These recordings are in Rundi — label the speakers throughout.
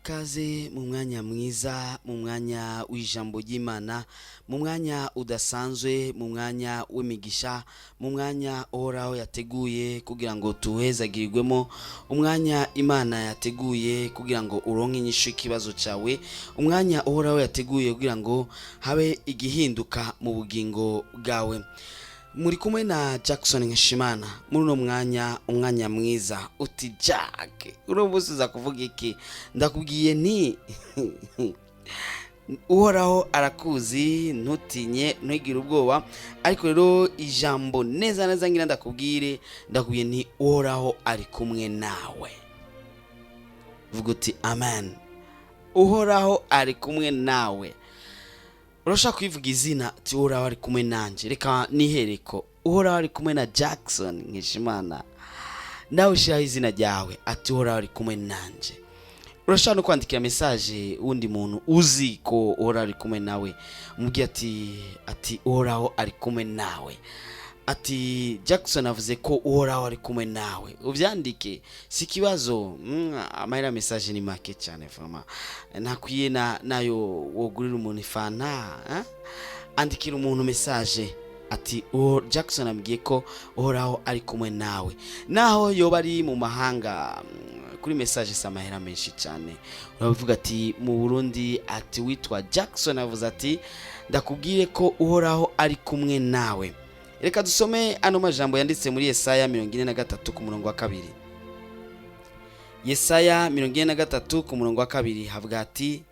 Speaker 1: Kaze mu mwanya mwiza, mu mwanya w'ijambo ry'Imana, mu mwanya udasanzwe, mu mwanya w'imigisha, mu mwanya uhoraho yateguye kugira ngo tuhezagirirwemo, umwanya Imana yateguye kugira ngo uronke inyishu y'ikibazo cyawe, umwanya uhoraho yateguye kugira ngo habe igihinduka mu bugingo bwawe. Muri kumwe na Jackson Nkeshimana muri uno umwanya mwiza. Uti Jack, urobusiza kuvuga iki? Ndakubwiye nti uhoraho arakuzi, ntutinye, ntugire ubwoba. Ariko rero ijambo neza neza ngira ndakubwiye nti uhoraho ari kumwe nawe. Vuga uti amen. Uhoraho ari kumwe nawe. Urashaka kwivuga izina ati uhoraho ari kumwe nanje. Reka nihereko uhoraho ari kumwe na Jackson Nkeshimana. Nawe ushiraho izina ryawe ati uhoraho ari kumwe nanje. Urashaka no kwandikira message wundi muntu uzi ko uhoraho ari kumwe nawe, umubwiye ati uhoraho ari kumwe nawe. Ati Jackson avuze ko uhoraho ari kumwe nawe. Uvyandike si kibazo. Amahera message ni make cyane fama. Nakwiye nayo wogurira umuntu ifana, andikira umuntu message ati Jackson ambwiye ko uhoraho ari kumwe nawe. Naho yoba ari mu mahanga, kuri message samahera menshi cyane. Uravuga ati mu Burundi ati witwa Jackson avuze ati ndakubwiye ko uhoraho ari kumwe nawe. Reka dusome ano majambo yanditse muri Yesaya 43 ku murongo wa 2. Yesaya 43 ku murongo wa 2 havuga ati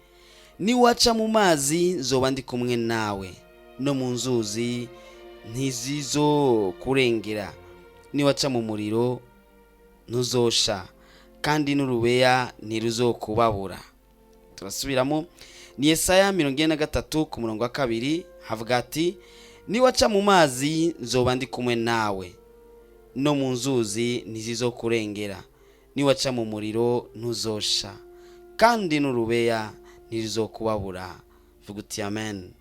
Speaker 1: ni waca mu mazi nzoba ndi kumwe nawe, no mu nzuzi ntizizo kurengera. Ni waca mu muriro ntuzosha, kandi n'urubeya ntiruzokubabura. Turasubiramo. Ni Yesaya 43 ku murongo wa 2 havuga ati ni waca mu mazi nzoba ndi kumwe nawe, no mu nzuzi ntizizo kurengera. Ni waca mu muriro ntuzosha, kandi n'urubeya ntirizokubabura. Vuga uti amen.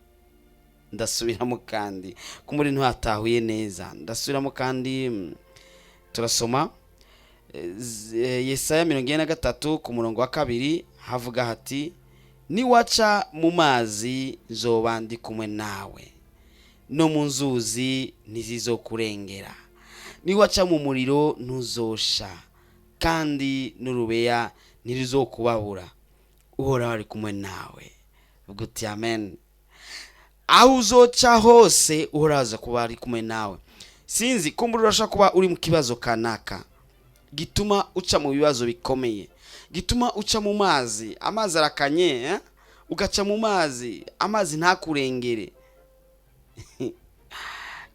Speaker 1: Ndasubiramo kandi ko muri ntatahuye neza. Ndasubiramo kandi turasoma Yesaya 43 ku murongo wa 2 havuga hati ni waca mu mazi nzoba ndi kumwe nawe, no mu nzuzi ntizizo kurengera. Ni waca mu muriro ntuzosha, kandi n'urubeya ntirizokubabura. Uhoraho ari kumwe nawe. Vuga uti amen. Aho uzoca hose uhoraho aza kuba ari kumwe nawe. Sinzi kumbura urashaka kuba uri mu kibazo kanaka gituma uca mu bibazo bikomeye, gituma uca mu mazi, amazi arakanye, ugaca mu mazi, amazi ntakurengere.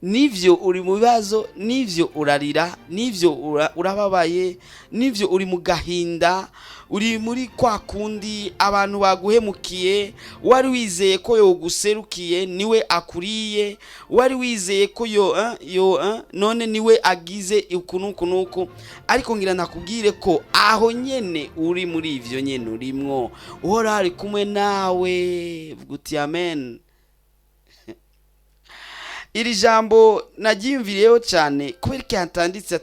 Speaker 1: Nivyo uri mu bibazo, nivyo urarira, nivyo urababaye, nivyo uri mu gahinda, uri muri kwa kundi abantu baguhemukiye, wari wizeye ko yoguserukiye niwe akuriye, wari wizeye ko none niwe agize ukunuku. Ariko ngira nakubwire ko aho nyene uri muri ivyo nyene urimwo uhoraho ari kumwe nawe. Vuga uti amen. Iri jambo nagyimviriyeho cyane kubera ko yatanditse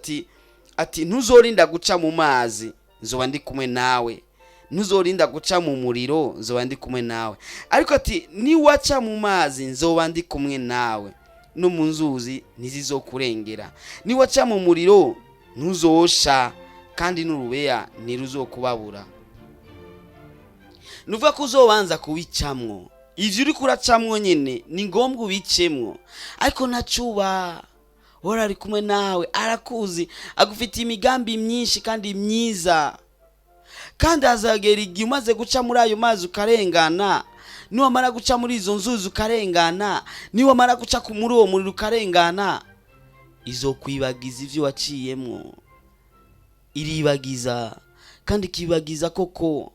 Speaker 1: ati ntuzorinda guca mu mazi nzoba ndi kumwe nawe, ntuzorinda guca mu muriro nzoba ndi kumwe nawe. Ariko ati ni waca mu mazi nzoba ndi kumwe nawe, no mu nzuzi ntizizo kurengera. Ni waca mu muriro ntuzosha, kandi n'urubeya ntiruzokubabura. Nuvuga ko uzobanza kubicamwo. Ivyo uri kuracamwo nyene ni ngombwa ubicemwo, ariko nacuba hora ari kumwe nawe, arakuzi, agufitiye imigambi myinshi kandi myiza. Kandi azagera igihe umaze guca muri ayo mazi ukarengana, niwamara guca muri izo nzuzi ukarengana, niwamara guca muri uwo muriro ukarengana, izokwibagiza ivyo waciyemwo. Iribagiza kandi kibagiza koko.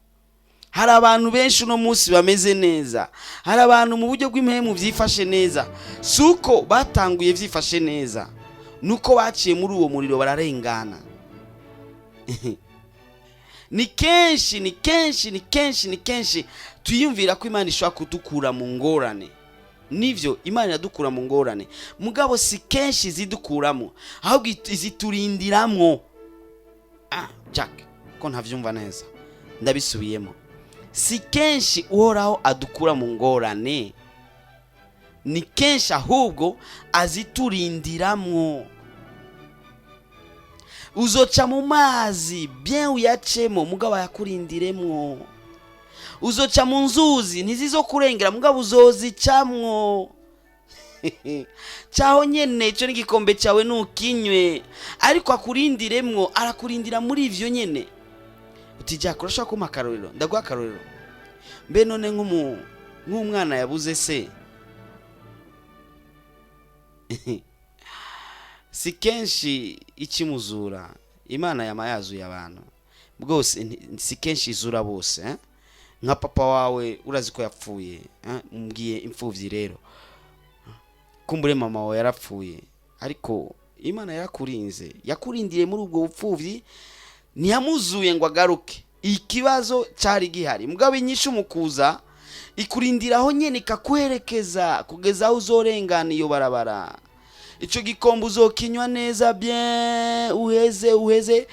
Speaker 1: Hari abantu benshi uno munsi bameze neza, hari abantu mu buryo bw'impemu vyifashe neza, suko batanguye vyifashe neza, nuko baciye muri uwo muriro bararengana. Ni kenshi tuyumvira ko Imana ishobora kudukura mu ngorane. Nivyo Imana yadukura mu ngorane, mugabo si kenshi zidukuramo, ahubwo iziturindiramwo. Jack ko ntavyumva neza, ndabisubiyemo. si kenshi uhoraho adukura mu ngorane, ni kenshi ahubwo aziturindiramwo. Uzoca mu mazi bien uyacemo mugabo yakurindiremwo. Uzoca mu nzuzi ntizizokurengera mugabo uzozicamwo. Cyaho nyene ico n'igikombe cyawe nukinywe, ariko akurindiremwo, arakurindira muri ivyo nyene. Utija kurasha ko makarorero, ndaguha akarorero. Mbe none nk'umwana yabuze se, si kenshi ikimuzura. Imana yamayazuye abantu bwose, si kenshi izura bose. Nka papa wawe urazi ko yapfuye, mbwiye imfuvyi rero, kumbure mama wawe yarapfuye, ariko Imana yarakurinze, yakurindiye muri ubwo bupfuvyi, ntiyamuzuye ngo agaruke. Ikibazo cyari gihari mugabo inyishu mukuza ikurindiraho nyene ikakwerekeza kugeza aho uzorengana iyo barabara. Ico gikombe uzokinywa neza bien uheze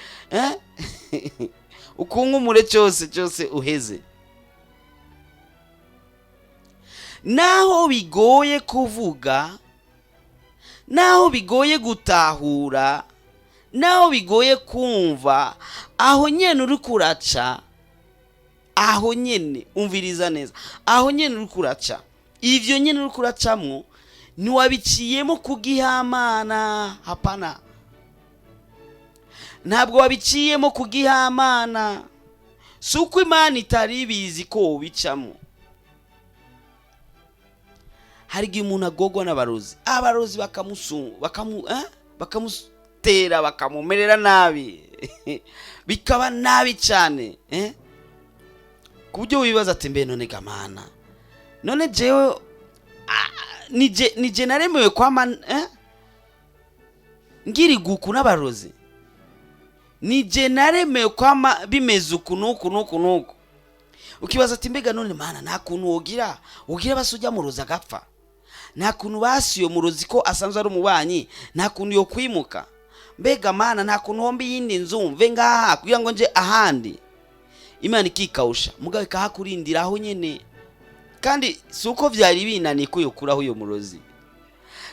Speaker 1: ukunkumure cyose uheze. Naho bigoye kuvuga, naho bigoye gutahura, naho bigoye kumva, aho nyene uri kuraca, aho nyene umviriza neza, aho nyene uri kuraca, ivyo nyene uri kuracamwo ntiwabiciyemo kugihamana. Hapana, ntabwo wabiciyemo kugihamana. Suko Imana itari bizi ko ubicamo. Hari igihe umuntu agogwa n'abarozi, abarozi bakamutera bakamumerera nabi bikaba nabi cyane, ku buryo wibaza ati mbe none gamana, none jewe nije naremewe kwama ngiri guku n'abarozi, nije naremewe kwama bimeze uku nuku. Ukibaza ati mbega none mana nta kuntu wogira basujya mu roza gapfa, nta kuntu basiyo murozi ko asanzwe ari umubanyi, nta kuntu yo kwimuka, mbega mana nta kuntu hombi yindi nzu mve ngaha kugira ngo nje ahandi. Imana ikikausha mugabo ikahakurindira aho nyene. Kandi suko vyari binaniye ko yokuraho uyo murozi,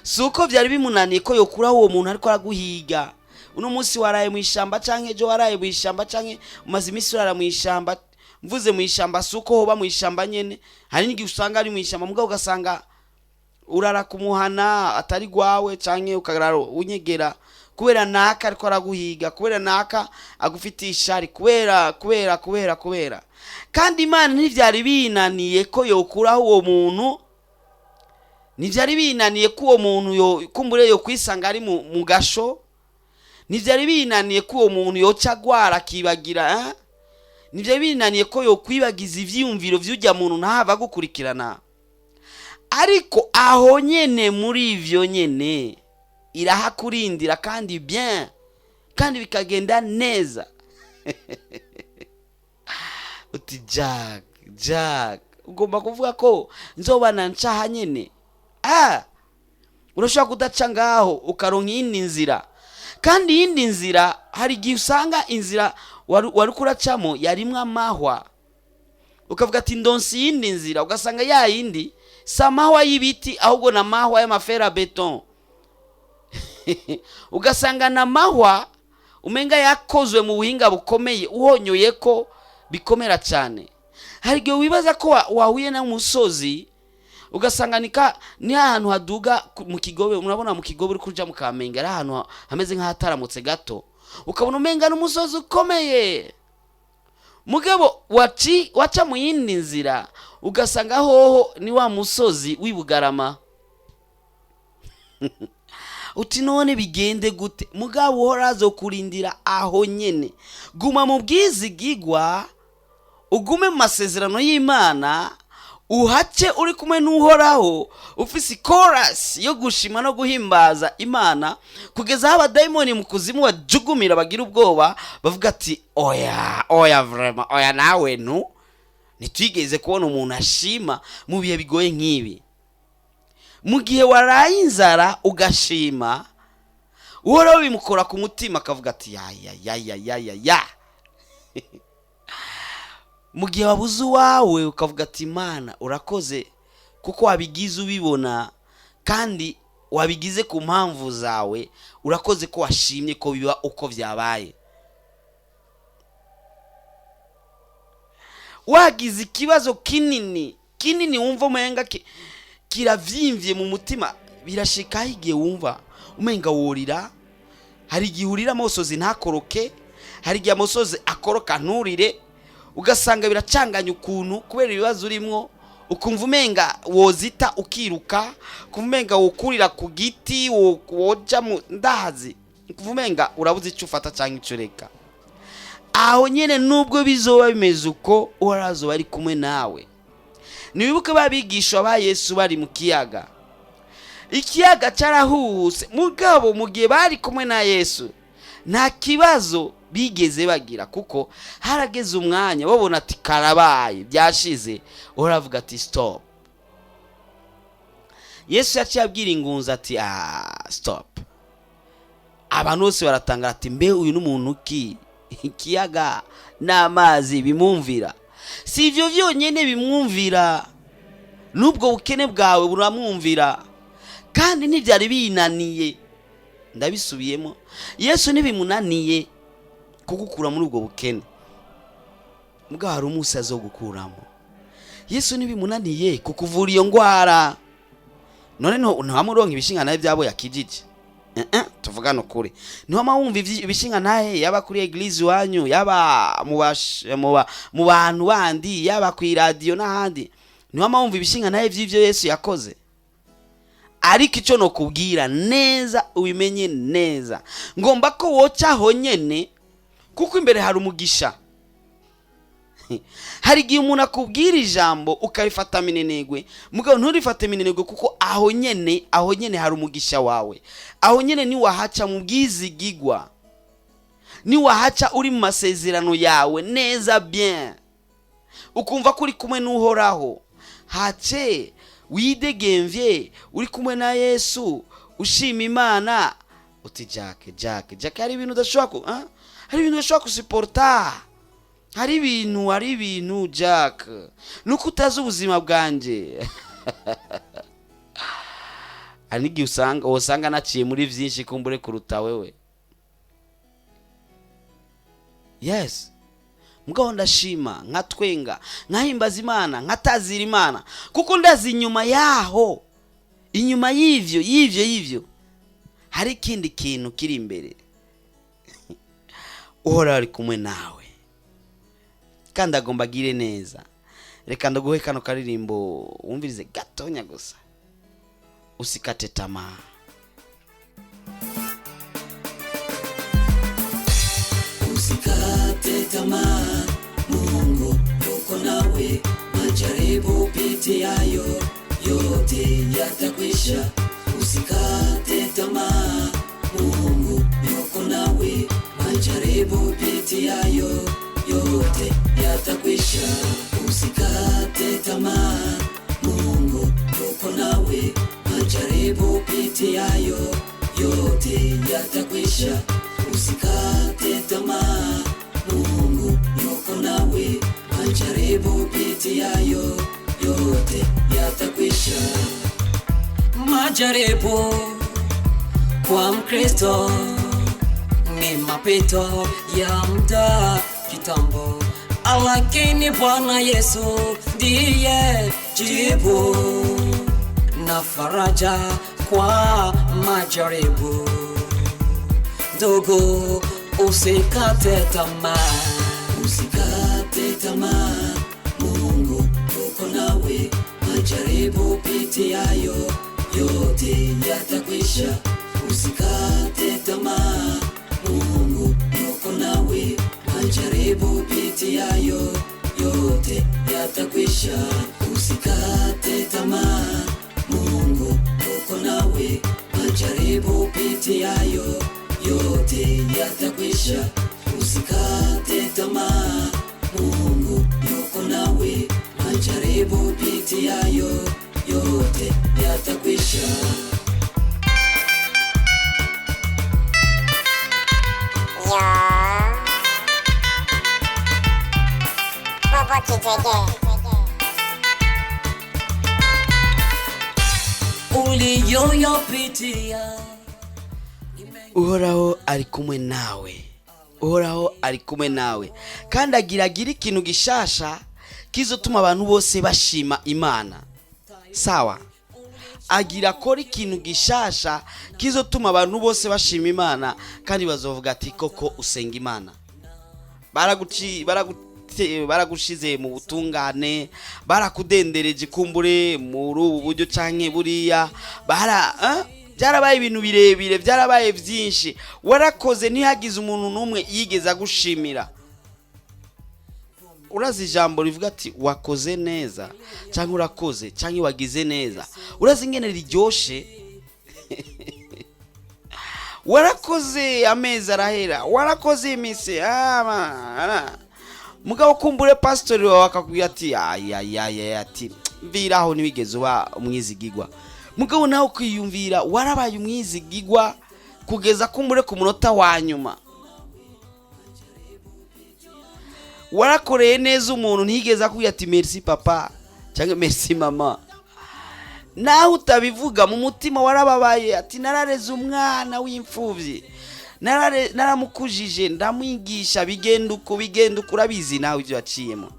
Speaker 1: suko vyari bimunaniye ko yokuraho uwo muntu ariko araguhiga. Uno munsi waraye mu ishamba canke ejo waraye mu ishamba canke umaze imisi urara mu ishamba. Mvuze mu ishamba suko hoba mu ishamba nyene, hari n'igihe usanga ari mu ishamba mugabo ugasanga urara kumuhana atari gwawe canke ukagarara unyegera kubera naka ariko araguhiga, kubera naka agufitisha ari kubera. Kandi Imana ntivyari binaniye ko yokuraho uwo muntu, ntivyari binaniye ko uwo muntu kumbure yo kwisanga ari mu gasho, ntivyari binaniye ko uwo muntu yoca gwara kibagira, ntivyari binaniye ko yokwibagiza ivyiyumviro vy'ujya muntu ntahava gukurikirana. Ariko aho nyene muri ivyo nyene irahakurindira kandi bien, kandi bikagenda neza. Uti Jack ugomba kuvuga ko nzobana ncaha nyene. Urashobora kudaca ngaho ukaronka iyindi nzira, kandi iyindi nzira hari igihe usanga inzira wari kuracamo yarimwe amahwa, ukavuga ati ndonsi iyindi nzira, ugasanga ya yindi samahwa y'ibiti ahubwo na mahwa y'amafera beton. Ugasanga na mahwa umenga yakozwe mu buhinga bukomeye, uhonyoye ko bikomera cyane. Hari igihe wibaza ko wahuye na musozi, ugasanga ni ahantu haduga mu Kigobe. Murabona mu Kigobe uri kuja mu Kamenge ari ahantu hameze nk'ahataramutse gato, ukabona umenga n'umusozi ukomeye, mugabo waca mu yindi nzira ugasanga hoho ni wa musozi w'Ibugarama. Uti none bigende gute? Mugabo uhorazo kurindira aho nyene. Guma mu bwizigigwa, ugume mu masezerano y'Imana, uhace uri kumwe n'uhoraho, ufise chorus yo gushima no guhimbaza Imana, kugeza aho abadayimoni mu kuzimu bajugumira bagira ubwoba, bavuga ati oya vraiment, oya nawe nitwigeze kubona umuntu ashima mu bihe bigoye nk'ibi. Mu gihe waraye inzara ugashima, uhoraho bimukora ku mutima akavuga ati ya mu gihe wabuze uwawe ukavuga ati Imana urakoze kuko wabigize ubibona kandi wabigize ku mpamvu zawe, urakoze ko washimye ko biba uko byabaye. Wagize ikibazo kinini wumva umenga kiravimvye mu mutima, birashika igihe wumva umenga worira, hari igihe urira amosozi ntakoroke, hari igihe amosozi akoroka nturire, ugasanga biracanganya ukuntu kubera ibibazo urimwo, ukumva umenga wozita ukiruka, ukumva umenga wokurira ku giti, woja mu ndahazi, ukumva umenga urabuze icyo ufata cyangwa icyo reka. Aho nyene nubwo bizoba bimeze uko, Uhoraho bari kumwe nawe. Niwibuke babigisha ba Yesu bari mu kiyaga, ikiyaga cyarahuhuse, mugabo mu gihe bari kumwe na Yesu nta kibazo bigeze bagira, kuko harageze umwanya babona ati karabaye byashize, uravuga ati stop. Yesu yaciye abwira ingunzi ati stop. Abantu bose baratangara ati mbe uyu n'umuntu ki? Ikiyaga n'amazi bimwumvira. Si ivyo vyonyene bimwumvira, nubwo bukene bwawe buramwumvira, kandi ntibyari binaniye. Ndabisubiyemo, Yesu ntibimunaniye kugukura muri ubwo bukene, mugabo hari umunsi azogukuramo. Yesu ntibimunaniye kukuvura iyo ngwara. None ntamuronka ibishinga naye byabo yakijije. Tuvugana ukuri, niho wumva ibishinga naye yaba kuri eglise wanyu, yaba mu bantu bandi, yaba ku radio n'ahandi, niho wumva ibishinga naye by'ivyo Yesu yakoze. Ariko icyo no kubwira neza ubimenye neza, ngomba ko woca aho nyene, kuko imbere hari umugisha. Hari igihe umuntu akubwira ijambo ukabifata minenegwe, mugabo nturifate minenegwe, kuko aho nyene hari umugisha wawe. Aho nyene ni wahaca mu bwizigigwa, ni wahaca uri mu masezerano yawe neza bien, ukumva kuri kumwe n'Uhoraho. Hace widegemvye uri kumwe na Yesu, ushima Imana, uti Jack hari ibintu udashobora hari ibintu udashobora kusuporta, hari ibintu Jack, nuko utazi ubuzima bwanje. Hari igihe usanga naciye muri vyinshi kumbure kuruta wewe. Yes, mugabo ndashima, nkatwenga, nkahimbaza Imana, nkatazira Imana, kuko ndazi inyuma yaho, inyuma y'ivyo hari ikindi kintu kiri imbere. Uhoraho ari kumwe nawe kandi agomba agire neza. Reka ndaguhe kano karirimbo wumvirize gatonya gusa, usikate tamaa.
Speaker 2: Usikate tamaa, Mungu yuko nawe, majaribu pitiayo yote yatakwisha. Usikate tamaa, Mungu yuko nawe, majaribu pitiayo yote yatakwisha. Usikate tamaa, Mungu yuko nawe, majaribu pitiayo yote yatakwisha. Usikate tamaa, Mungu yuko nawe, majaribu pitiayo yote yatakwisha. Majaribu kwa Mkristo ni mapito ya muda kitambo, lakini Bwana Yesu ndiye jibu na faraja kwa majaribu. Ndugu, usikate tamaa, usikate tamaa, Mungu yuko nawe, majaribu pitiayo yote yatakwisha. Usikate tamaa, Mungu yuko nawe, majaribu pitiayo yote yatakwisha. Usikate tamaa, Mungu yuko nawe, majaribu pitiayo yote yatakwisha. Usikate tamaa, Mungu yuko nawe, majaribu pitiayo yote yatakwisha. uliyoyapitia.
Speaker 1: uhoraho ari kumwe nawe, uhoraho ari kumwe nawe, kandi agira ikintu gishasha kizotuma abantu bose bashima Imana. Sawa, agira akora ikintu gishasha kizotuma abantu bose bashima Imana, kandi bazovuga ati koko usenga Imana. baragushize mu butungane, barakudendereje kumbure muri ubu buryo canke buriya, byarabaye ibintu birebire, byarabaye byinshi, warakoze ntihagize umuntu n'umwe yigeze agushimira. Urazi ijambo rivuga ati wakoze neza cyangwa urakoze cyangwa wagize neza, urazi ingene riryoshe. Warakoze amezi arahera, warakoze imise, mugabo kumbure pastori wawe akakubwira ati ati mviraho nibigeze uba umwizigigwa. Mugabo nawe kwiyumvira warabaye umwizigigwa kugeza kumbure ku munota wa nyuma. Warakoreye neza umuntu ntigeze akubwira ati merci papa cyangwa merci mama. Nawe utabivuga mu mutima warababaye ati narareze umwana w'imfuvyi, naramukujije ndamwigisha bigenda uko urabizi nawe ibyo yaciyemo.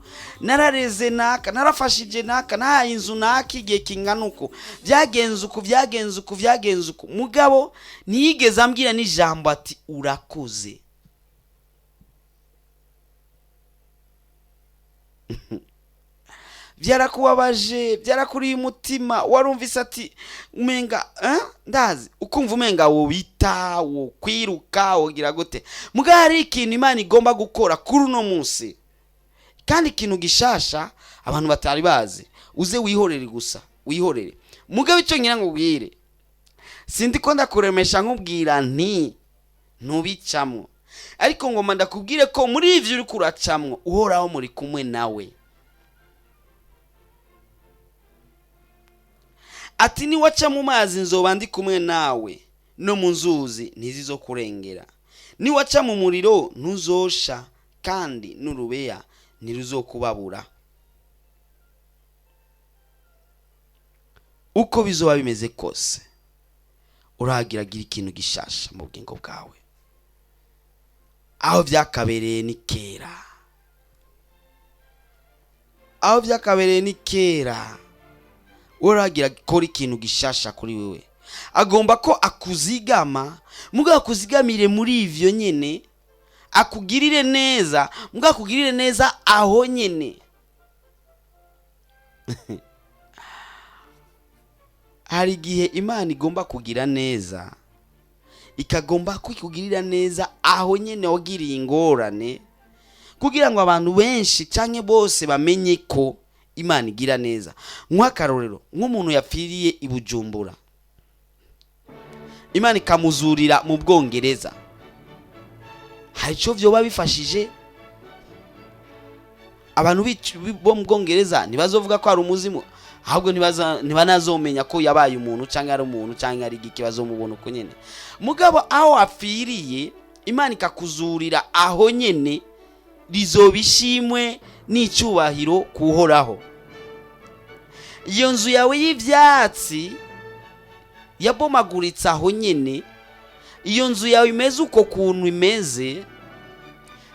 Speaker 1: Narareze naka, narafashije naka, nahaye inzu naka igihe kingana uko, byagenze uko. Mugabo ntiyigeze ambwira n'ijambo ati urakoze. Byarakubabaje, byarakuriye umutima, warumvise ati umenga ndazi, ukumva umenga wobita, wo kwiruka, wogira gute. Mugabo hari ikintu Imana igomba gukora kuri uno munsi, kandi ikintu gishasha abantu batari bazi. Uze wihorere gusa, wihorere. Mugabo icyo ngira ngo ubwire, sindi ko ndakuremesha nkubwira nti ntubicamwo, ariko ngoma ndakubwire ko muri ivyo uri kuracamwo uhoraho muri kumwe nawe. Ati ni waca mu mazi nzoba ndi kumwe nawe, no mu nzuzi ntizizokurengera. Ni waca mu muriro ntuzosha, kandi n'urubeya ntiruzokubabura. Uko bizoba bimeze kose urahagiragira ikintu gishasha mu bugingo bwawe. Aho byakabereye ni kera, aho byakabereye ni kera. Uragira kora ikintu gishasha kuri wewe. Agomba ko akuzigama, mugabo akuzigamire muri ivyo nyene, akugirire neza, mugabo akugirire neza aho nyene. Hari igihe Imana igomba kugira neza, ikagomba kwikugirira neza aho nyene wagiriye ingorane, kugira ngo abantu benshi canke bose bamenye ko Imana igira neza. Nk'akarorero, nk'umuntu yapfiriye i Bujumbura, Imana ikamuzurira mu Bwongereza, hari icyo vyoba bifashije? Abantu bo mu Bwongereza ntibazovuga ko ari umuzimu, ahubwo ntibanazomenya ko yabaye umuntu cyangwa ari umuntu cyangwa ari ikibazo mubona uko nyene. Mugabo aho apfiriye Imana ikakuzurira aho nyene, rizobishimwe n'icyubahiro kuhoraho. Iyo nzu yawe y'ivyatsi yabomaguritse aho nyene, iyo nzu yawe imeze uko kuntu imeze,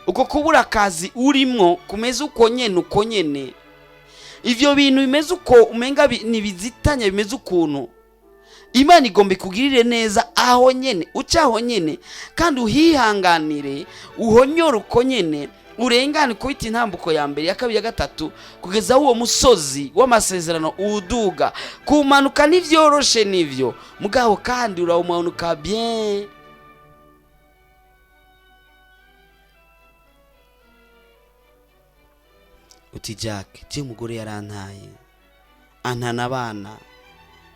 Speaker 1: uko kubura akazi urimo kumeze uko nyene, ivyo bintu bimeze uko umenga nibizitanya bimeze ukuntu, Imana igomba kugirire neza aho nyene, uca aho nyene, kandi uhihanganire, uhonyore uko nyene, urengane kubita intambuko ya mbere, ya kabiri, ya gatatu, kugeza uwo musozi w'amasezerano uduga. Kumanuka nivyoroshe nivyo, mugabo kandi urawumanuka bien. Uti Jack, je umugore yarantaye, antana abana,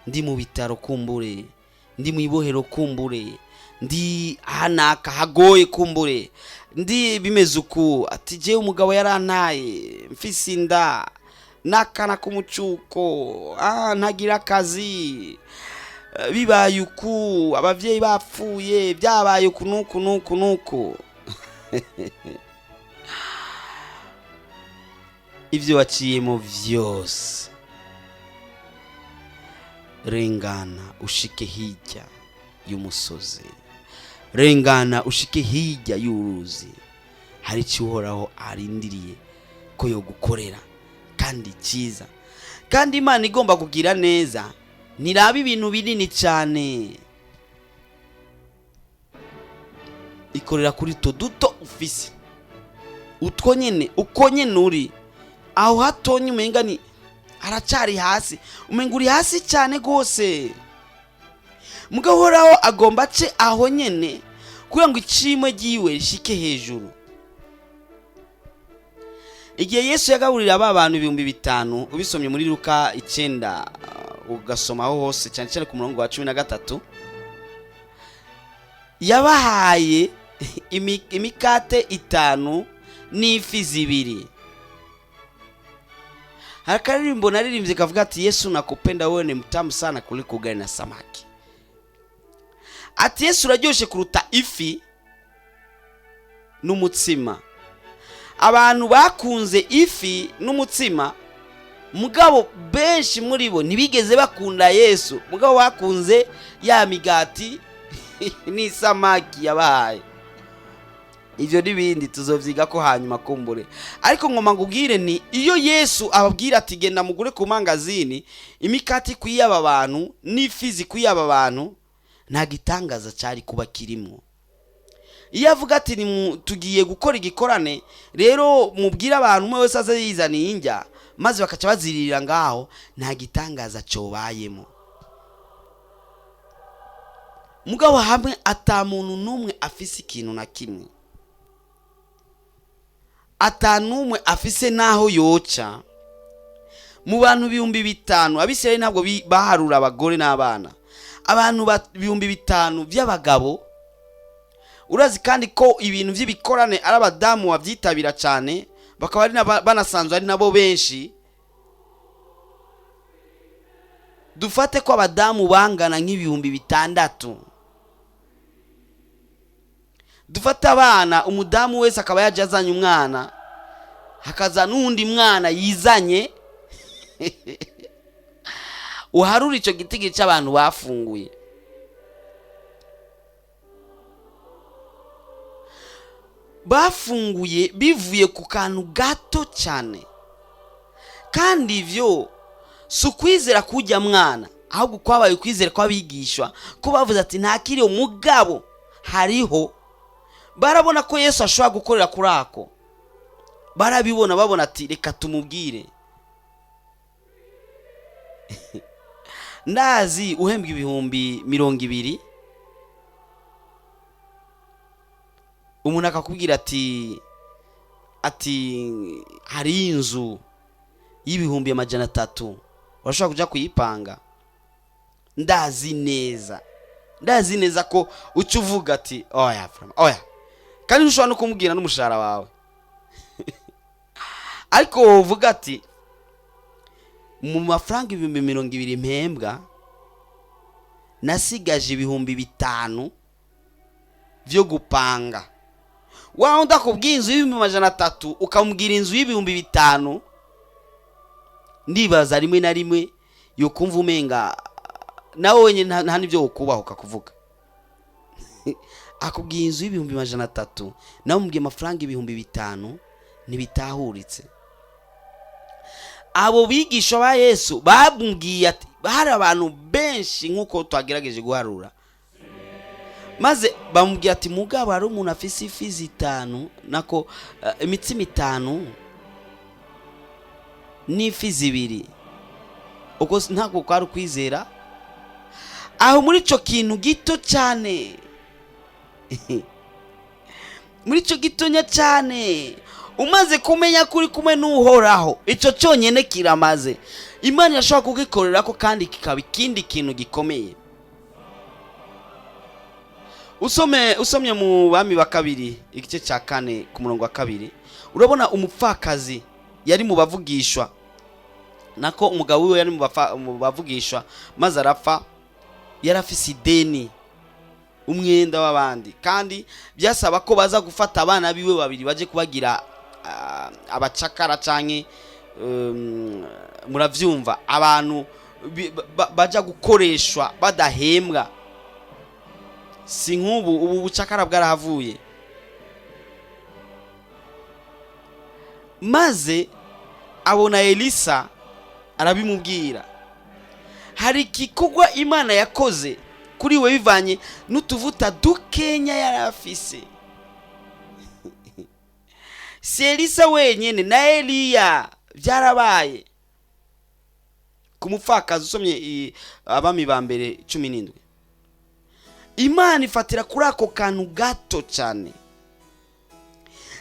Speaker 1: ndi mu bitaro kumbure, ndi mu ibohero kumbure, ndi hanaka hagoye kumbure, ndi bimeze uku. Ati je umugabo yarantaye, mfise inda, nakana kumucuko, ntagira akazi, bibaye uku, abavyeyi bapfuye, byabaye uku nuku. ibyo waciyemo byose, rengana ushike hirya y'umusozi, rengana ushike hirya y'uruzi. hari icyo uhoraho arindiriye ko yo gukorera kandi cyiza. Kandi Imana igomba kugira neza, ntiraba ibintu binini cyane, ikorera kuri to duto ufise, utwo nyene uko nyene uri aho hatonye umenga ni aracari hasi, umenga uri hasi cyane gose. Mugabo Uhoraho agomba ace aho nyene kugira ngo icimwe giwe rishike hejuru. Igihe Yesu yagaburira aba bantu 5,000, ubisomye muri Luka 9 ugasomaho hose cyane cyane ku murongo wa 13, yabahaye imikate 5 n'ifi 2. Hakaririmbo naririmbye kavuga ati Yesu nakupenda wewe ni mtamu sana kuliko ugali na samaki. Ati Yesu uraryoshe kuruta ifi n'umutsima. Abantu bakunze ifi n'umutsima, mugabo benshi muri bo ntibigeze bakunda Yesu, mugabo bakunze ya migati n'isamaki yabahaye. Ivyo n'ibindi tuzovyiga ko hanyuma kumbure. Ariko ngoma ngubwire ni iyo Yesu ababwira ati genda mugure ku mangazini imikati kuyaba abantu n'ifizi kuyaba abantu, nta gitangaza cyari kuba kirimo. Iyo avuga ati tugiye gukora igikorane rero mubwira abantu umwe wese aze yizaniye injya maze bakaca bazirira ngaho, nta gitangaza cyobayemo. Mugabo hamwe ata muntu numwe afise ikintu na kimwe, ata numwe afise naho yoca. Mu bantu 5,000 Abisirayeli ntabwo baharura abagore n'abana, abantu 5,000 by'abagabo. Urazi kandi ko ibintu by'ibikorane ari abadamu babyitabira cyane, bakaba ari banasanzwe ari nabo benshi. Dufate ko abadamu bangana nk'ibihumbi 6. Dufate abana, umudamu wese akaba yajazanye umwana, hakaza n'undi mwana yizanye. Uharura icyo gitigi cy'abantu bafunguye. Bafunguye bivuye ku kantu gato cyane. Kandi ivyo sukwizera kujya mwana, ahubwo kwabaye kwizera kwabigishwa, ko bavuze ati ntakiri umugabo hariho. Barabona ko Yesu ashobora gukorera kuri ako, barabibona babona ati reka tumubwire. Ndazi uhembwa 20,000, umuntu akakubwira ati hari inzu y'300,000 urashobora kuja kuyipanga. Ndazi neza ko uca uvuga ati oya, kandi ushobora no kumubwira n'umushahara wawe. Ariko uvuga ati mu mafaranga 20,000 mpembwa nasigaje 5,000 byo gupanga. Waho ndakubwiye inzu y'300 ukamubwira inzu y'5,000, ndibaza rimwe na rimwe yo kumva umenga nawe wenyine nta nibyo ukubaho kakuvuga. Akubwiye inzu y'300 nawe umubwiye amafaranga 5,000 ntibitahuritse. Abo bigisho ba Yesu babumgiye ati hari abantu benshi nkuko twagerageje guharura, maze bamubwira ati mugabo ari umuntu afise ifi 5 nako imitsima 5 n'ifi 2. Uko ntabwo kwari kwizera aho muri cyo kintu gito cyane. Muri cyo gitonya cyane umaze kumenya kuri kumwe n'Uhoraho, icyo cyonyene kiramaze. Imana yashobora kugikorera ko kandi kikaba ikindi kintu gikomeye. Usomye mu Bami ba 2 igice cya 4 ku murongo wa 2, urabona umupfakazi yari mu bavugishwa, nako umugabo we yari mu bavugishwa, maze arapfa. Yarafise ideni, umwenda w'abandi, kandi byasaba ko baza gufata abana biwe 2 baje kubagira abacakara canke muravyumva abantu baja gukoreshwa badahembwa. Si nk'ubu, ubu bucakara bwarahavuye. Maze abona Elisa arabimubwira, hari igikorwa Imana yakoze kuri we bivanye n'utuvuta dukenya yari afise. Si Elisa wenyene, na Eliya byarabaye ku mupfakazi. Usomye Abami ba mbere 17, Imana ifatira kuri ako kantu gato cyane.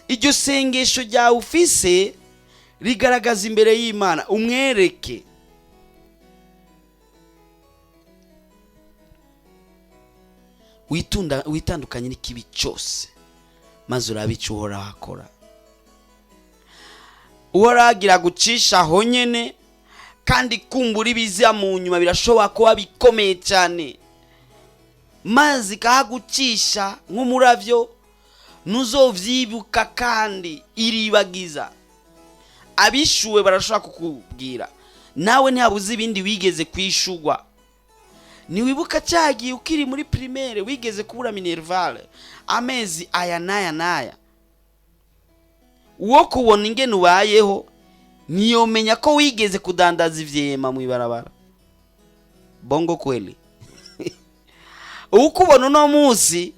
Speaker 1: Iryo sengesho ryawe ufise rigaragaza imbere y'Imana, umwereke. Witandukanye n'ikibi cyose, maze urabica Uhoraho akora. Uhoraho agira gucisha aho nyene, kandi kumbura ibiza mu nyuma birashobora kuba bikomeye cyane, maze ikahagucisha nk'umuravyo ntuzovyibuka kandi iribagiza. Abishuwe barashobora kukubwira, nawe ntihabuze ibindi wigeze kwishugwa. Niwibuka cyagiye ukiri muri primaire wigeze kubura minervale amezi aya naya naya, uwo kubona ingene ubayeho niyomenya ko wigeze kudandaza ivyema mu ibarabara. Bongo kweli. Ukubona no munsi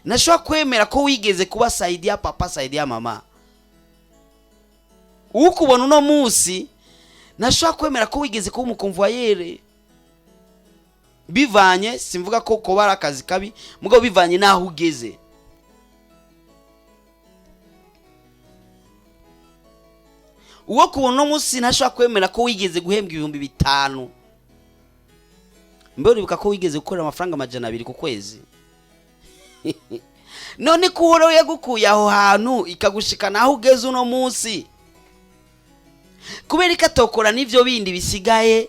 Speaker 1: nashobora kwemera ko wigeze kuba saidia papa saidia mama. Ukubona no munsi nashobora kwemera ko wigeze kuba umukonvoyere. Bivanye, simvuga ko kobara akazi kabi, mugabo bivanye naho ugeze. Uwo kubona no munsi nashobora kwemera ko wigeze guhembwa 5,000. Mbere uribuka ko wigeze gukora amafaranga 200 ku kwezi. None ko Uhoraho yagukuye aho hantu ikagushikana aho ugeze uno munsi, kubera ikatokora n'ivyo bindi bisigaye.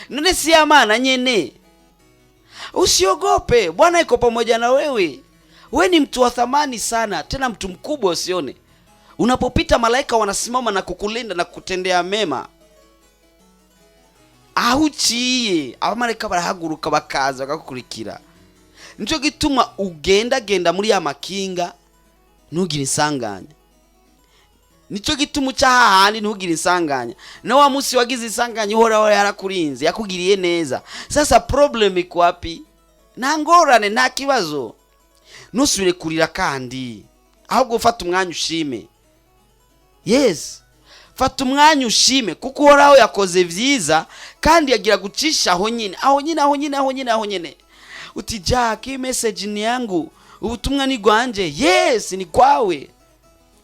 Speaker 1: None si Amana nyene. Usiogope, Bwana yuko pamoja na wewe. Wewe ni mtu wa thamani sana, tena mtu mkubwa usione. Unapopita malaika wanasimama na kukulinda na kutendea mema. Ahuciye abamalaika barahaguruka bakaza bakakukurikira. Nico gituma genda muri ya makinga ntugire insanganya. Nico gituma cyahahandi ntugire insanganya. Na wa munsi wagize insanganya Uhoraho yarakurinze, yakugiriye neza. Sasa problem iko wapi? Nta ngorane, nta kibazo. Nusubire kurira kandi, ahubwo fata umwanya ushime. Yes, fata umwanya ushime kuko Uhoraho yakoze vyiza kandi yagira gucisha aho nyine. Uti Jack, message ni yangu, ubutumwa ni gwanje. Yes, ni kwawe.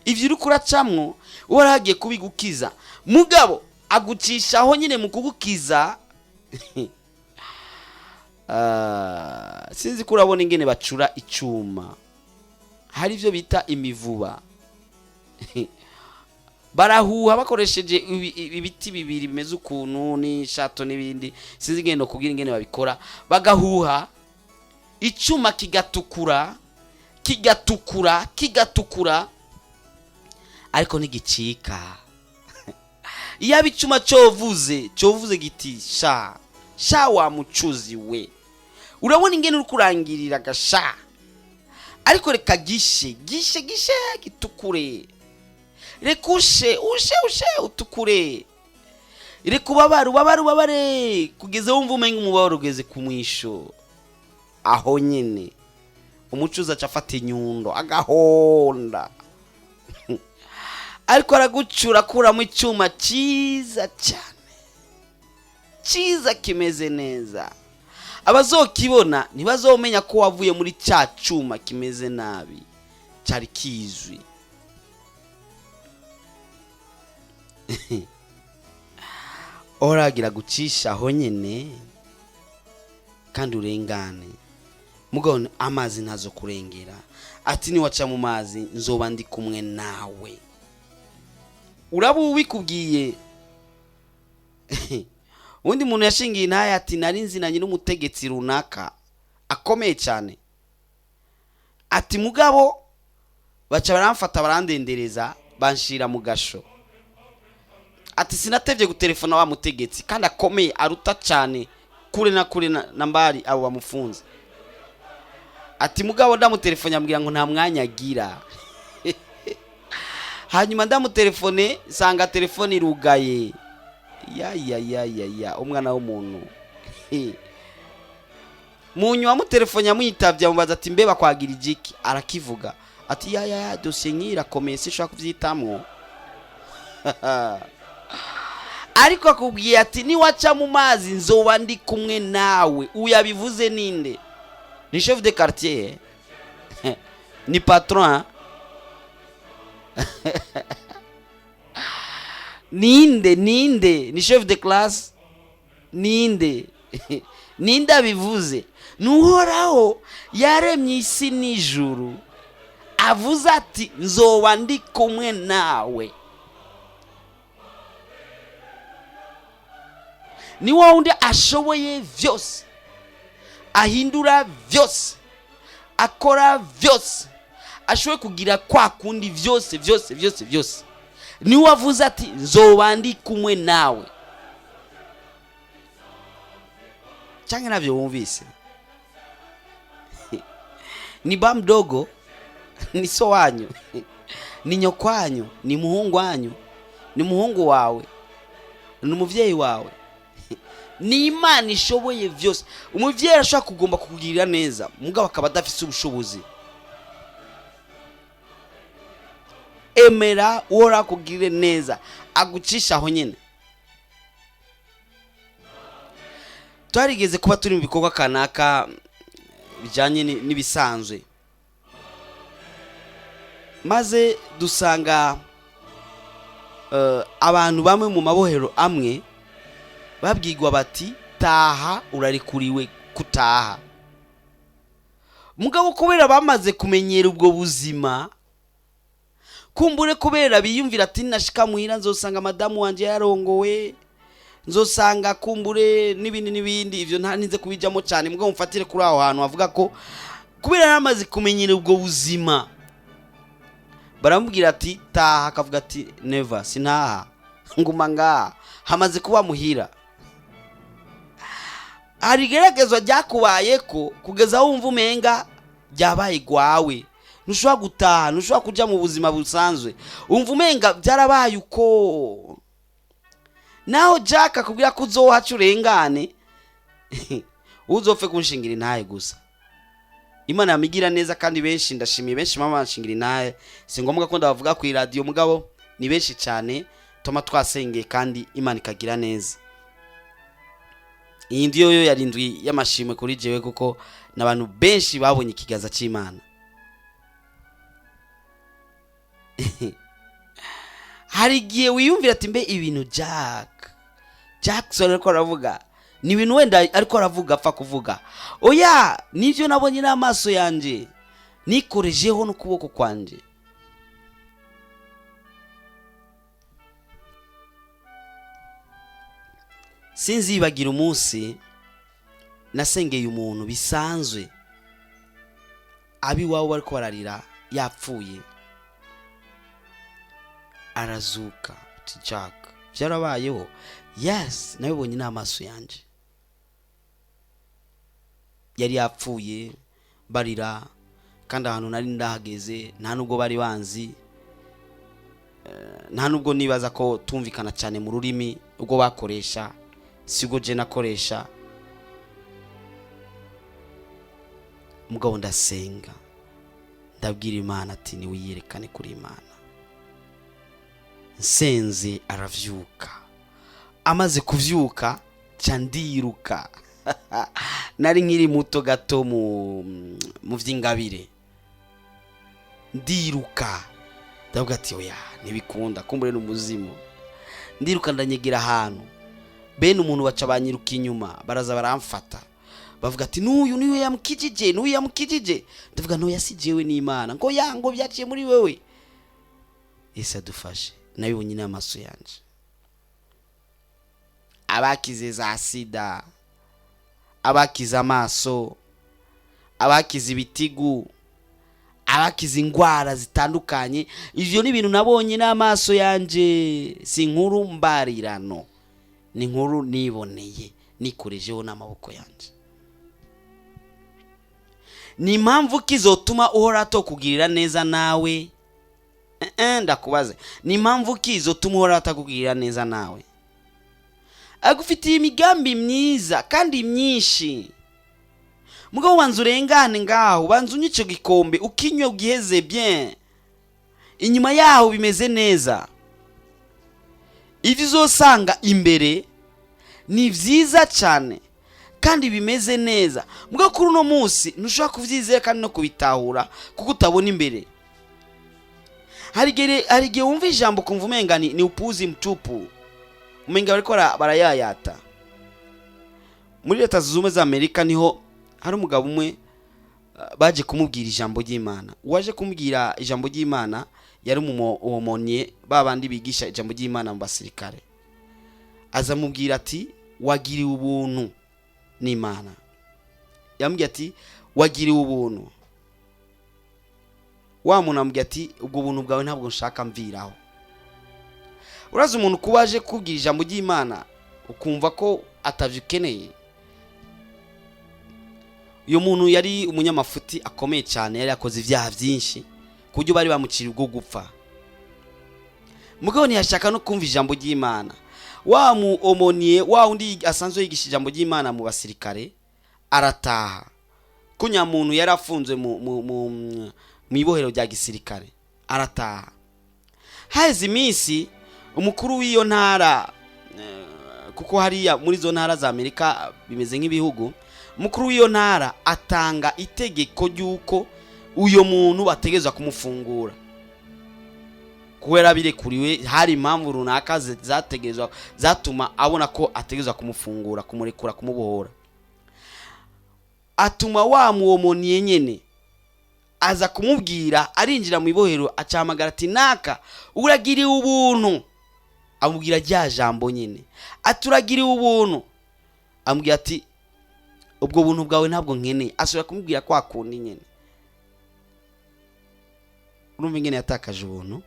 Speaker 1: Ivyo uri kuracamwo Uhoraho agiye kubigukiza, mugabo agucisha aho nyine mu kugukiza. Sinzi kurabona ingene bacura icuma, hari ivyo bita imivuba. Barahuha bakoresheje ibiti bibiri bimeze ukuntu ni shato n'ibindi, sinzi ingene no kubwira ingene babikora. Bagahuha icuma kigatukura, ariko ntigicika. Iyo abicuma covuze giti sha wa mucuzi we, urabona ingene uri kurangirira gasha, ariko reka gishe gitukure, rekushe ushe utukure, reka ubabare kugeza wumva umenga umubabaro ugeze ku mwisho. Aho nyine umucuzi acafata inyundo agahonda, ariko aragucura kuramo icyuma cyiza cyane, cyiza kimeze neza. Abazokibona ntibazomenya ko wavuye muri cya cyuma kimeze nabi cyari kizwi. Oragira gucisha aho nyene kandi urengane, mugabo amazi ntazo kurengera. Ati ni waca mu mazi nzoba ndi kumwe nawe. Urabu wikubwiye. Undi muntu yashingiye naye ati nari nzinanye n'umutegetsi runaka akomeye cyane, ati mugabo baca baramfata barandendereza banshira mu gasho. ati sinatevye gutelefona wa mutegetsi kandi akomeye aruta cyane kure na kure na mbari abo bamufunze. Ati mugabo ndamutelefone ambwira ngo nta mwanya agira. Hanyuma ndamutelefone sanga telefone irugaye. Ya umwana w'umuntu. Munyu amutelefone amwitavye amubaza ati mbe bakwagira igiki, arakivuga ati ya dossier nkira komeye sinshaka kuvyitamwo. Ariko akubwiye ati niwaca mu mazi nzoba ndi kumwe nawe. Uyabivuze ninde? Ni chef de quartier. Ni patron. Ninde ni chef de classe. Ninde abivuze? Nuhoraho yaremye isi n'ijuru avuze ati nzoba ndi kumwe nawe. Ni wa wundi ashoboye vyose, ahindura vyose, akora vyose, ashoboye kugira kwa kundi vyose. Ni wavuze ati nzoba ndi kumwe nawe. Change navyo wumvise. Ni ba mdogo, ni so wanyu, ni nyokwanyu, ni muhungu wanyu, ni muhungu wawe, ni umuvyeyi wawe. Ni Imana ishoboye vyose. Umuvyeyi arashaka kugomba kukugirira neza mugabo akaba adafise ubushobozi. Emera ora kugirire neza agucisha aho nyene. Twarigeze kuba turi mu bikorwa kanaka bijanye nibisanzwe, maze dusanga abantu bamwe mu mabohero amwe babwirwa bati taha urarikuriwe kutaha. Mugabo kubera bamaze kumenyera ubwo buzima, kumbure kubera biyumvira ati nashika muhira nzosanga madamu wanje yarongowe, nzosanga kumbure n'ibindi ivyo nta ninze kubijamo cyane. Mugabo mfatire kuri aho hantu avuga ko kubera yaramaze kumenyera ubwo buzima baramubwira ati taha, akavuga ati never, sinaha, nguma ngaha, hamaze kuba muhira. Harigeragezwa ryakubaye ko kugeza wumva umenga byabaye gwawe, ntushobora gutaha, ntushobora kuja mu buzima busanzwe, umva umenga byarabaye uko. Naho Jack akubwira ko uzohaca urengane, uzopfe kunshingira intaye gusa. Imana yamigira neza kandi benshi ndashimiye benshi mama banshingira intaye. Si ngombwa ko ndavuga ku radio mugabo ni benshi cyane toma twasengeye kandi Imana ikagira neza. Iyi ndiyo yo yarindwi y'amashimwe kuri jewe kuko nabantu benshi babonye ikigaza cy'Imana. Hari giye wiyumvira ati mbe ibintu Jackson ariko aravuga ni ibintu wenda ariko aravuga apfa kuvuga. Oya, nivyo nabonye n'amaso yanje, nikorejeho no kuboko kwanje. Sinzibagira umunsi nasengeye umuntu bisanzwe abi wawe bariko bararira yapfuye arazuka. Ati Jack byarabayeho? Yes, nabibonye n'amaso yanje. Yari yapfuye barira kandi ahantu nari ndahageze nta nubwo bari banzi, nta nubwo nibaza ko tumvikana cyane mu rurimi ubwo bakoresha, sigo je nakoresha. Mugabo ndasenga ndabwira Imana ati ni wiyerekane kuri Imana. Nsenze aravyuka, amaze kuvyuka candiruka. Nari nkiri muto gato mu vy'ingabire, ndiruka ndavuga ati oya nibikunda kumbure n'umuzimu. Ndiruka ndanyegera ahantu bene umuntu baca banyiruka inyuma baraza baramfata bavuga ati nuyu niwe yamukijije. Ndavuga no yasijewe n'Imana ngo yango byaciye muri wewe. Ese dufashe nabibonye n'amaso yanje. Abakize za sida, abakize amaso, abakize ibitigu, abakize ingwara zitandukanye. Ivyo ni ibintu nabonye n'amaso yanje, si nkuru mbarirano, ni nkuru niboneye nikorejeho n'amaboko yanje. Ni impamvu kizotuma uhora atokugirira neza nawe? Ndakubaze, ni impamvu kizotuma uhora atakugirira neza nawe? Agufitiye imigambi myiza kandi myinshi. Mugabo wanzu urengane ngaho, banzu unyico gikombe ukinywe ugiheze bien, inyuma yaho bimeze neza. Ivyo uzosanga imbere ni vyiza cyane kandi bimeze neza. Mugabo kuri uno munsi ntushobora kuvyizera kandi no kubitahura kuko utabona imbere. Harigere wumva ijambo kumva umenga ni upuzi mtupu, umenga bariko barayayata. Muri Leta Zunze Ubumwe za Amerika niho hari umugabo umwe baje kumubwira ijambo ry'Imana. Waje kumubwira ijambo ry'Imana yari umumonye babandi bigisha ijambo ry'Imana mu basirikare. Azamubwira ati wagiriwe ubuntu n'Imana. Yambwiye ati wagiriwe ubuntu. Wa muntu ambwiye ati ubwo buntu bwawe ntabwo nshaka mviraho. Uraza umuntu kubaje kubwira ijambo ry'Imana ukumva ko atavyikeneye. Uyo muntu yari umunyamafuti akomeye cyane, yari yakoze ivyaha byinshi kujyo bari bamucira ubwo gupfa. Mugabo ntiyashaka no kumva ijambo ry'Imana. Wa mu omoniye wa undi asanzwe yigisha ijambo ry'Imana mu basirikare arataha. Kunya muntu yari afunzwe mu ibohero rya gisirikare arataha. Haize iminsi umukuru w'iyo ntara, kuko hariya muri zo ntara za Amerika bimeze nk'ibihugu, umukuru w'iyo ntara atanga itegeko ry'uko uyo muntu bategezwa kumufungura. Kubera birekuriwe, hari impamvu runaka zategezwa zatuma abona ko ategezwa kumufungura, kumurekura, kumubohora. Atuma wa muomoniye nyene aza kumubwira, arinjira mu ibohero acamagara ati naka uragiriye ubuntu. Amubwira rya jambo nyene, aturagiriye ubuntu. Amubwira ati ubwo buntu bwawe ntabwo nkeneye. Asubira kumubwira kwa kundi nyene. Urumva ingene yatakaje ubuntu.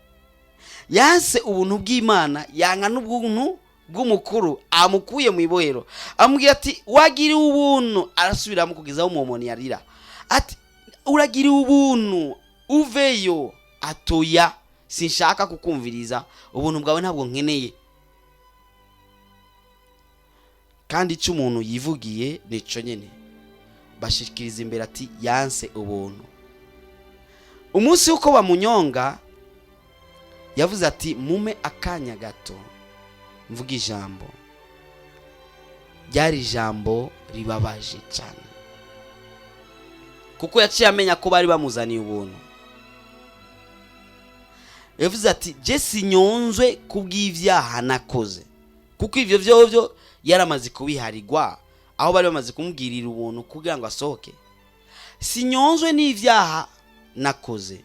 Speaker 1: Yanse ubuntu bw'Imana, yanga n'ubuntu bw'umukuru amukuye mu ibohero. Amubwira ati wagiriye ubuntu. Arasubira mu kugezaho umumoni yarira ati uragiriye ubuntu uveyo. Atoya, sinshaka kukumviriza, ubuntu bwawe ntabwo nkeneye. Kandi icyo umuntu yivugiye nico nyene bashikiriza imbere ati yanse ubuntu. Umunsi uko bamunyonga yavuze ati mume akanya gato mvuga ijambo. Ryari ijambo ribabaje cyane kuko yaciye amenya ko bari bamuzaniye ubuntu. Yavuze ati je sinyonzwe kubw'ivyaha nakoze, kuko ivyo vyovyo yaramaze kubiharigwa aho bari bamaze kumubwirira ubuntu kugira ngo asohoke. Sinyonzwe n'ivyaha nakoze,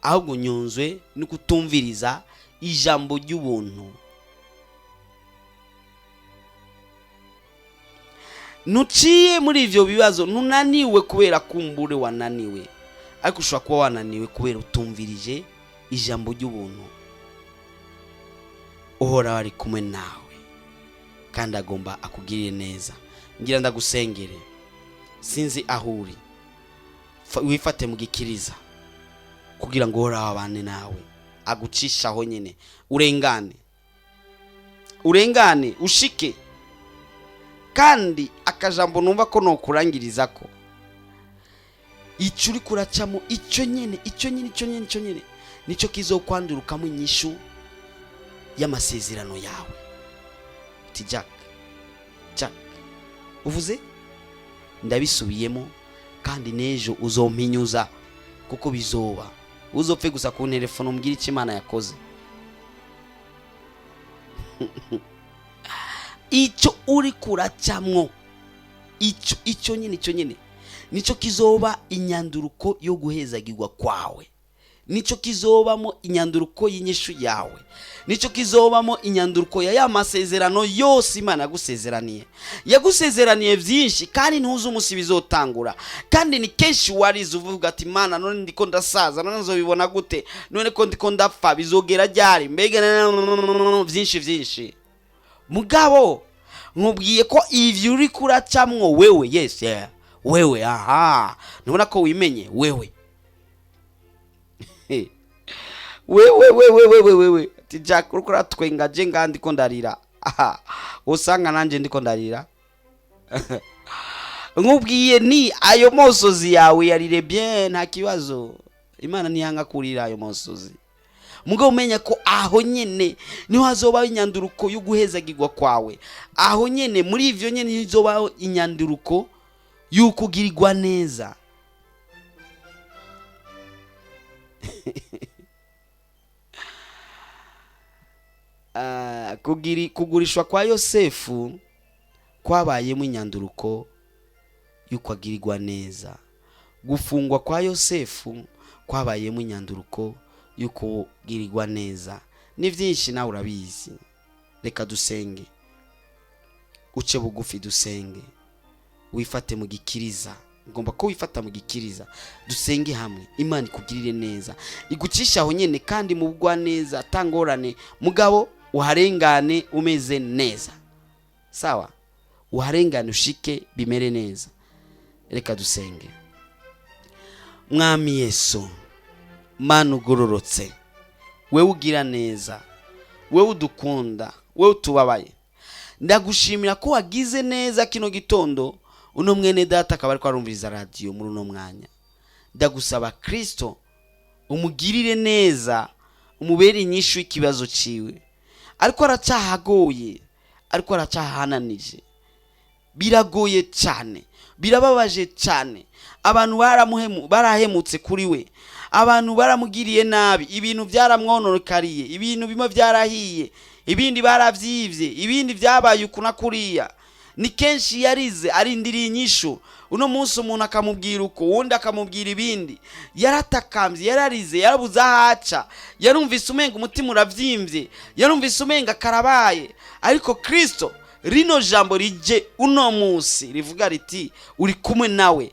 Speaker 1: ahubwo nyonzwe no kutumviriza ijambo ry'ubuntu. Nuciye muri ivyo bibazo, nunaniwe kubera kumbure wananiwe, ariko ushobora kuba wananiwe kubera utumvirije ijambo ry'ubuntu. Uhora wari kumwe nawe kandi agomba akugirire neza. Ngira ndagusengere, sinzi ahuri, wifate mu gikiriza kugira ngo uhora wabane nawe, agucishaho nyene urengane ushike. Kandi akajambo numva ko no kurangiriza ko icyo uri kuracamo icyo nyene nico kizokwandurukamo inyishu y'amasezerano yawe. Ati Jack uvuze ndabisubiyemo kandi nejo uzompinyuza kuko bizoba. Uzopfe gusa ku telefone umbwira icyo Imana yakoze. Icyo uri kuracamwo icyo nyene nico kizoba inyanduruko yo guhezagirwa kwawe. nico kizobamo inyanduruko y'inyishu yawe, nico kizobamo inyanduruko ya masezerano yose Imana yagusezeraniye byinshi, kandi ntuzi umunsi bizotangura, kandi ni kenshi warize uvuga ati Imana none ndiko ndasaza, none nzobibona gute, none ko ndiko ndapfa bizogera ryari, mbega byinshi. Mugabo nkubwiye ko ivyo uri kuracamwo wewe, yes yeah, wewe nubona ko wimenye wewe wewe ati Jack uriko uratwenga je ngandi ko ndarira, usanga nanje ndiko ndarira. Nkubwiye ni ayo mosozi yawe yarire bien, nta kibazo, Imana ntiyanga kurira ayo mosozi. Mugabo umenya ko aho nyene niho hazoba inyanduruko yo guhezagirwa kwawe, aho nyene muri ivyo nyene hizoba inyanduruko y'ukugirirwa neza. Kugurishwa kwa Yosefu kwabayemo inyanduruko y'ukwagirirwa neza, gufungwa kwa Yosefu kwabayemo inyanduruko y'ukugirirwa neza. Ni byinshi nawe urabizi. Reka dusenge, uce bugufi dusenge, wifate mu gikiriza. Ngomba ko wifata mu gikiriza, dusenge hamwe. Imana ikugirire neza, igucisha aho nyene kandi mu bugwa neza, tangorane. Mugabo uharengane umeze neza, sawa? Uharengane ushike bimere neza. Reka dusenge. Mwami Yesu, Mana ugororotse, wewe ugira neza, wewe udukunda, wewe utubabaye, ndagushimira ko wagize neza kino gitondo uno mwene data akaba ariko arumviriza radio muri uno mwanya. Ndagusaba Kristo umugirire neza, umubere inyishu ikibazo ciwe, ariko aracahagoye, ariko aracahananije, biragoye cyane, birababaje cyane. Abantu barahemutse kuri we, abantu baramugiriye nabi, ibintu byaramwononekariye, ibintu bimwe byarahiye, ibindi baravyivye, ibindi byabaye ukuna kuriya. Ni kenshi yarize arindiriye inyishu, uno munsi umuntu akamubwira uko, wundi akamubwira ibindi. Yaratakambye, yararize, yarabuza haca, yarumvise umenga umutima uravyimvye, yarumvise umenga karabaye. Ariko Kristo rino jambo rije uno munsi rivuga riti uri kumwe nawe.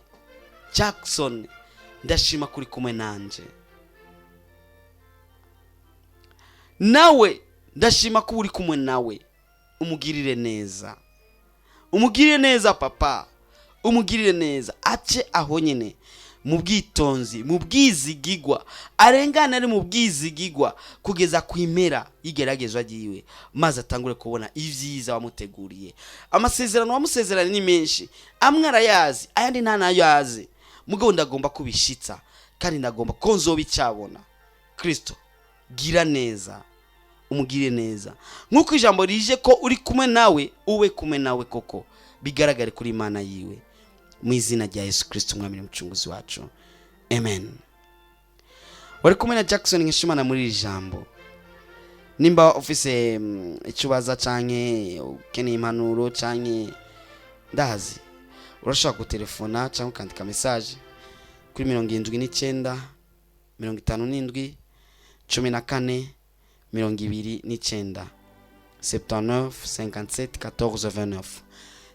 Speaker 1: Jackson, ndashima kuri kumwe nanje, nawe ndashima ko uri kumwe nawe. Umugirire neza, umugirire neza papa, umugirire neza. Ace aho nyene mu bwitonzi, mu bwizigigwa, arengana ari mu bwizigigwa kugeza kwimera igeragezwa giwe, maze atangure kubona ivyiza wamuteguriye. Amasezerano wamusezerana ni menshi, amwe arayazi, ayandi nta nayo yazi. Mugabo ndagomba kubishitsa, kandi ndagomba ko nzobicabona. Kristo, gira neza, umugire neza, nkuko ijambo rije ko uri kumwe nawe, uwe kumwe nawe koko, bigaragare kuri Imana yiwe, mu izina rya Yesu Kristo umwami n'umucunguzi wacu, amen. Wari kumwe na Jackson Nkishimana muri ijambo. Nimba ofise icubaza canke ukeneye impanuro canke ndazi, urashaka gutelefona cyangwa ukandika message kuri 79 57 14 29 79 57 14 29,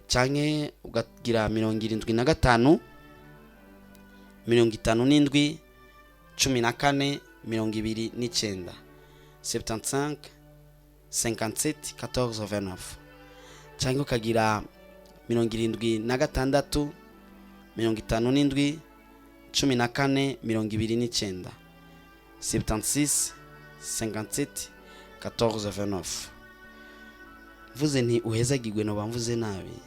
Speaker 1: canke ugagira 75 57 14 29 75 57 14 29, canke ukagira 76 57 14 29 76 57 14 29. Mvuze nti uhezagirwe no bamvuze nabi,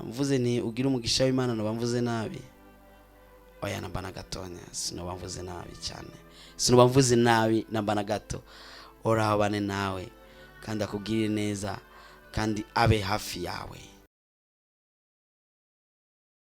Speaker 1: mvuze nti ugira umugisha w'Imana no bamvuze nabi, oya nambana gatonya, sino bamvuze nabi cyane, sino bamvuze nabi nambana gato. Oraho bane nawe kandi akugirire neza kandi abe hafi yawe.